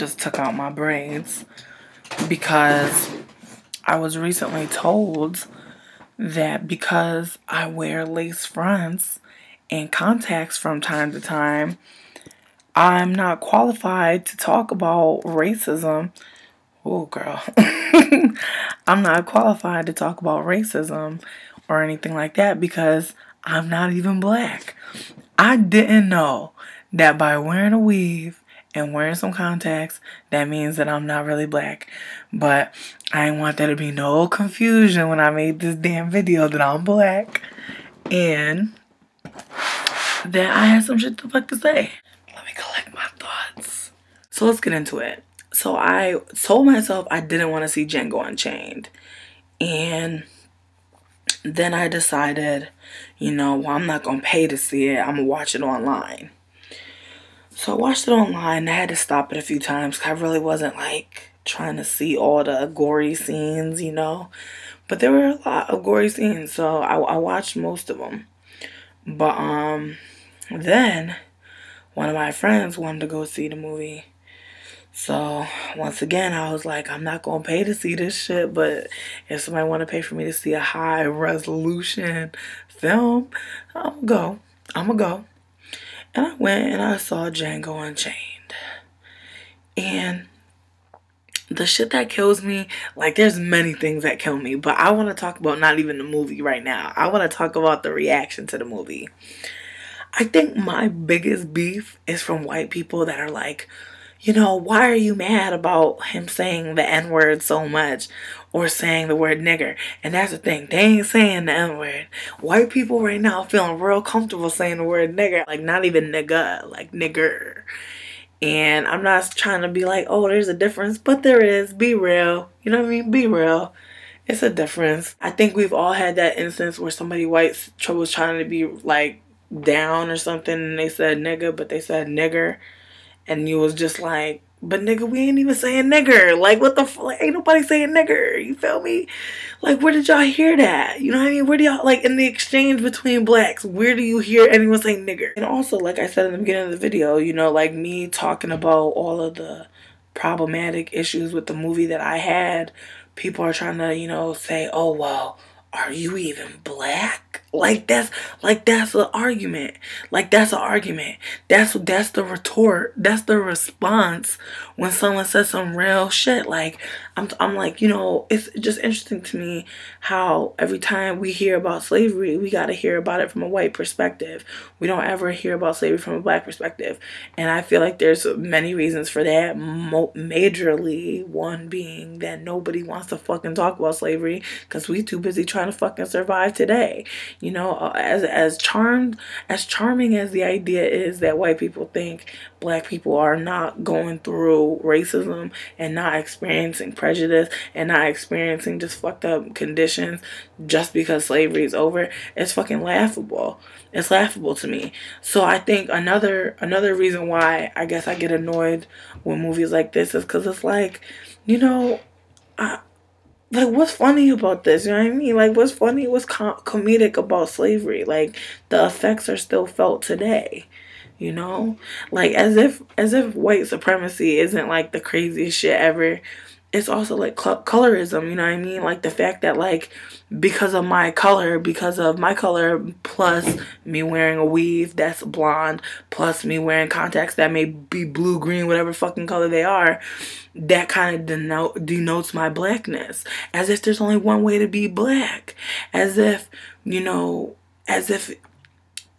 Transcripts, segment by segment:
just took out my braids because I was recently told that because I wear lace fronts and contacts from time to time, I'm not qualified to talk about racism. Oh, girl. I'm not qualified to talk about racism or anything like that because I'm not even black. I didn't know that by wearing a weave and wearing some contacts, that means that I'm not really black. But I didn't want there to be no confusion when I made this damn video that I'm black and that I had some shit to fuck to say. Let me collect my thoughts. So let's get into it. So I told myself I didn't want to see Django Unchained. And then I decided, well, I'm not going to pay to see it. I'm going to watch it online. So I watched it online. I had to stop it a few times because I really wasn't like trying to see all the gory scenes, But there were a lot of gory scenes, so I watched most of them. But then one of my friends wanted to go see the movie. So once again, I was like, I'm not going to pay to see this shit, but if somebody want to pay for me to see a high resolution film, I'm going to go. And I went and I saw Django Unchained. And the shit that kills me, like there's many things that kill me, but I want to talk about not even the movie right now. I want to talk about the reaction to the movie. I think my biggest beef is from white people that are like, why are you mad about him saying the N-word so much or saying the word nigger? And that's the thing. They ain't saying the N-word. White people right now feeling real comfortable saying the word nigger. Like, not even nigga, like nigger. And I'm not trying to be like, oh, there's a difference. But there is. Be real. You know what I mean? Be real. It's a difference. I think we've all had that instance where somebody white was trying to be, like, down or something. And they said nigga, but they said nigger. And you was just like, but nigga, we ain't even saying nigger. Like, what the fuck? Ain't nobody saying nigger. You feel me? Like, where did y'all hear that? You know what I mean? Where do y'all, like, in the exchange between blacks, where do you hear anyone say nigger? And also, like I said in the beginning of the video, like me talking about all of the problematic issues with the movie that I had, people are trying to, say, oh, well, are you even black? That's an argument. That's an argument. That's the retort. That's the response when someone says some real shit. I'm like, it's just interesting to me how every time we hear about slavery, we got to hear about it from a white perspective. We don't ever hear about slavery from a black perspective. And I feel like there's many reasons for that. Majorly, one being that nobody wants to fucking talk about slavery because we too busy trying to fucking survive today. As charming as the idea is that white people think black people are not going through racism and not experiencing prejudice and not experiencing just fucked up conditions just because slavery is over, it's fucking laughable. It's laughable to me. So I think another reason why I guess I get annoyed with movies like this is because it's like, what's funny about this? You know what I mean? What's funny? What's comedic about slavery? The effects are still felt today. As if white supremacy isn't the craziest shit ever. It's also colorism. You know what I mean? The fact that because of my color plus me wearing a weave that's blonde plus me wearing contacts that may be blue, green, whatever fucking color they are, that kind of denotes my blackness. As if there's only one way to be black. As if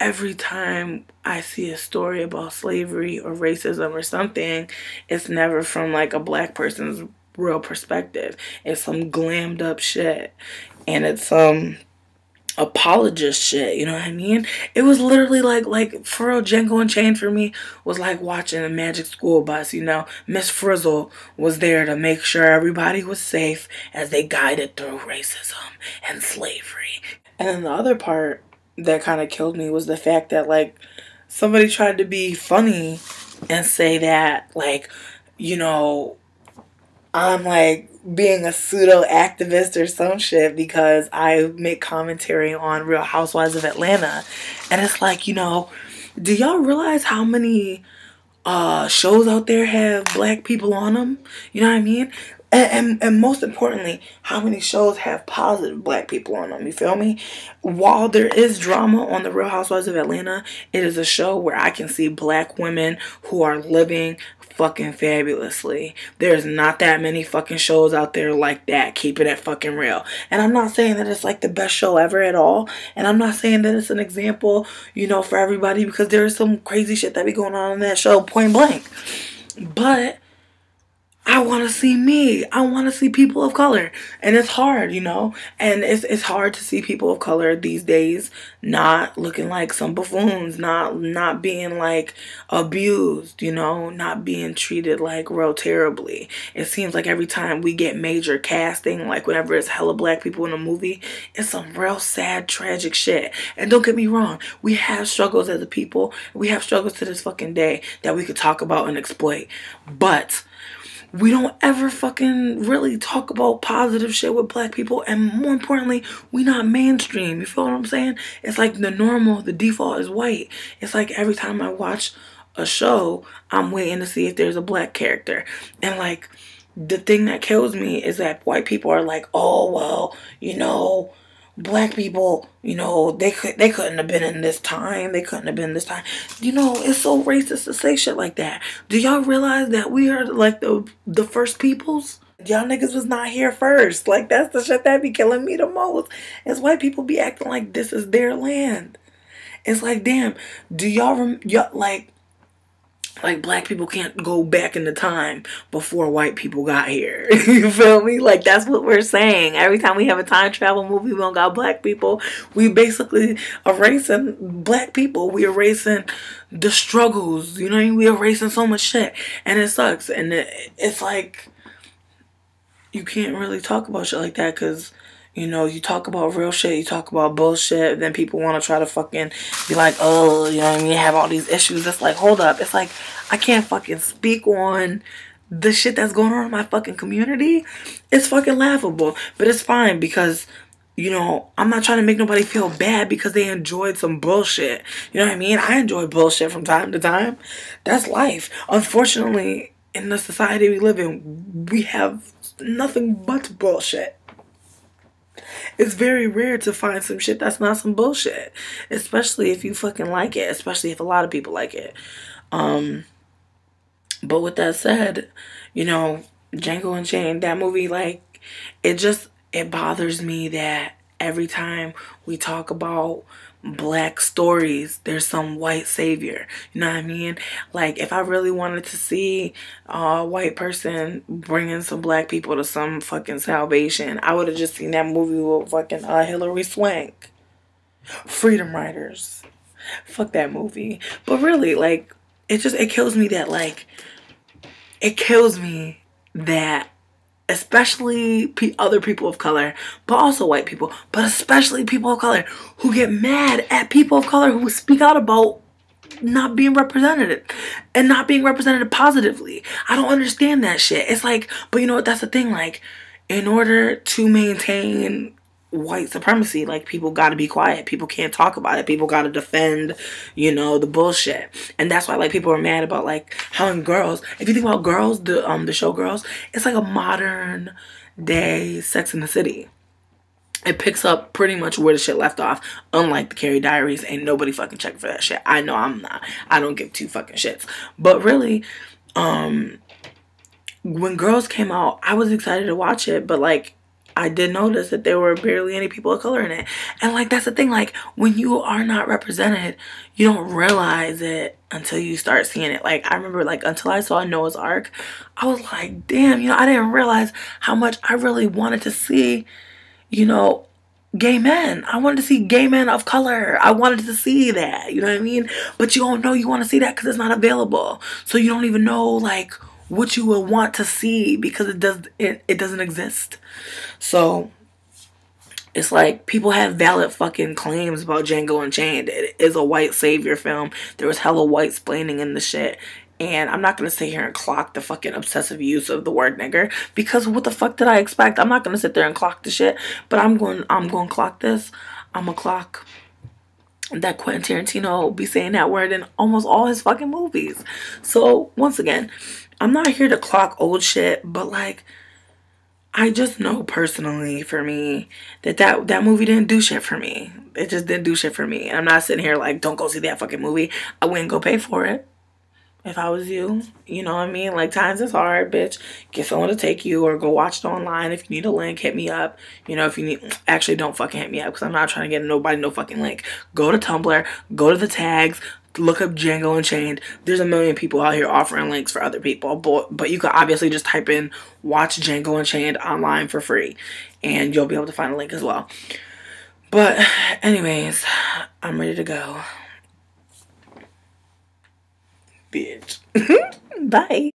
every time I see a story about slavery or racism or something, it's never from a black person's real perspective. It's some glammed up shit. And it's some apologist shit, you know what I mean? It was literally for real, Django Unchained for me was like watching a Magic School Bus, Miss Frizzle was there to make sure everybody was safe as they guided through racism and slavery. And then the other part that kind of killed me was the fact that somebody tried to be funny and say that I'm being a pseudo activist or some shit because I make commentary on Real Housewives of Atlanta. And it's do y'all realize how many shows out there have black people on them. You know what I mean? And most importantly, how many shows have positive black people on them? You feel me? While there is drama on The Real Housewives of Atlanta, it is a show where I can see black women who are living fucking fabulously. There's not that many fucking shows out there like that. Keeping it fucking real. And I'm not saying that it's like the best show ever at all. And I'm not saying that it's an example, you know, for everybody, because there is some crazy shit that be going on in that show, point blank. But I want to see me. I want to see people of color. And it's hard, you know. And it's hard to see people of color these days not looking like some buffoons, not being like abused, you know, not being treated like real terribly. It seems like every time we get major casting, like whenever it's hella black people in a movie, it's some real sad, tragic shit. And don't get me wrong, we have struggles as a people. We have struggles to this fucking day that we could talk about and exploit. But we don't ever fucking really talk about positive shit with black people. And more importantly, we not mainstream. You feel what I'm saying? It's like the default is white. It's like every time I watch a show, I'm waiting to see if there's a black character. And like, the thing that kills me is that white people are like, oh, well, you know, black people, you know, they couldn't have been in this time. They couldn't have been this time. You know, it's so racist to say shit like that. Do y'all realize that we are like the first peoples? Y'all niggas was not here first. Like, that's the shit that be killing me the most. Is white people be acting like this is their land. It's like, damn, do y'all like black people can't go back in the time before white people got here. You feel me? Like, that's what we're saying. Every time we have a time travel movie, we don't got black people. We basically erasing black people. We erasing the struggles. You know what I mean? We erasing so much shit. And it sucks. And it's like, you can't really talk about shit like that because, you know, you talk about real shit, you talk about bullshit, then people want to try to fucking be like, oh, you know what I mean, have all these issues. It's like, hold up. It's like, I can't fucking speak on the shit that's going on in my fucking community. It's fucking laughable. But it's fine because, you know, I'm not trying to make nobody feel bad because they enjoyed some bullshit. You know what I mean? I enjoy bullshit from time to time. That's life. Unfortunately, in the society we live in, we have nothing but bullshit. It's very rare to find some shit that's not some bullshit. Especially if you fucking like it. Especially if a lot of people like it. But with that said, you know, Django Unchained, that movie, like, it bothers me that every time we talk about black stories, there's some white savior. You know what I mean? Like, if I really wanted to see a white person bringing some black people to some fucking salvation, I would have just seen that movie with fucking Hilary Swank. Freedom Riders. Fuck that movie. But really, like, it kills me that, like, it kills me that especially other people of color, but also white people, but especially people of color who get mad at people of color who speak out about not being represented and not being represented positively. I don't understand that shit. It's like, but you know what, that's the thing, like, in order to maintain white supremacy, like, people gotta be quiet. People can't talk about it. People gotta defend, you know, the bullshit. And that's why, like, people are mad about, like, how in Girls, if you think about Girls, the show Girls, it's like a modern day Sex and the City. It picks up pretty much where the shit left off. Unlike the Carrie Diaries, ain't nobody fucking checking for that shit. I know I'm not. I don't give two fucking shits. But really, when Girls came out, I was excited to watch it, but, like, I did notice that there were barely any people of color in it. And, like, that's the thing. Like, when you are not represented, you don't realize it until you start seeing it. Like, I remember, like, until I saw Noah's Ark, I was like, damn, you know, I didn't realize how much I really wanted to see, you know, gay men. I wanted to see gay men of color. I wanted to see that. You know what I mean? But you don't know you want to see that because it's not available. So you don't even know, like, what you will want to see because it doesn't exist. So it's like, people have valid fucking claims about Django Unchained. It is a white savior film. There was hella white splaining in the shit. And I'm not going to sit here and clock the fucking obsessive use of the word nigger, because what the fuck did I expect? I'm not going to sit there and clock the shit, but I'm going to clock this. I'm going to clock that Quentin Tarantino be saying that word in almost all his fucking movies. So once again, I'm not here to clock old shit, but like, I just know personally for me that movie didn't do shit for me. It just didn't do shit for me. And I'm not sitting here like, don't go see that fucking movie. I wouldn't go pay for it if I was you. You know what I mean? Like, times is hard, bitch. Get someone to take you, or go watch it online. If you need a link, hit me up. You know, if you need, actually don't fucking hit me up, because I'm not trying to get nobody no fucking link. Go to Tumblr, go to the tags, look up Django Unchained. There's a million people out here offering links for other people, but you could obviously just type in watch Django Unchained online for free, and you'll be able to find a link as well. But anyways, I'm ready to go. Bitch. Bye.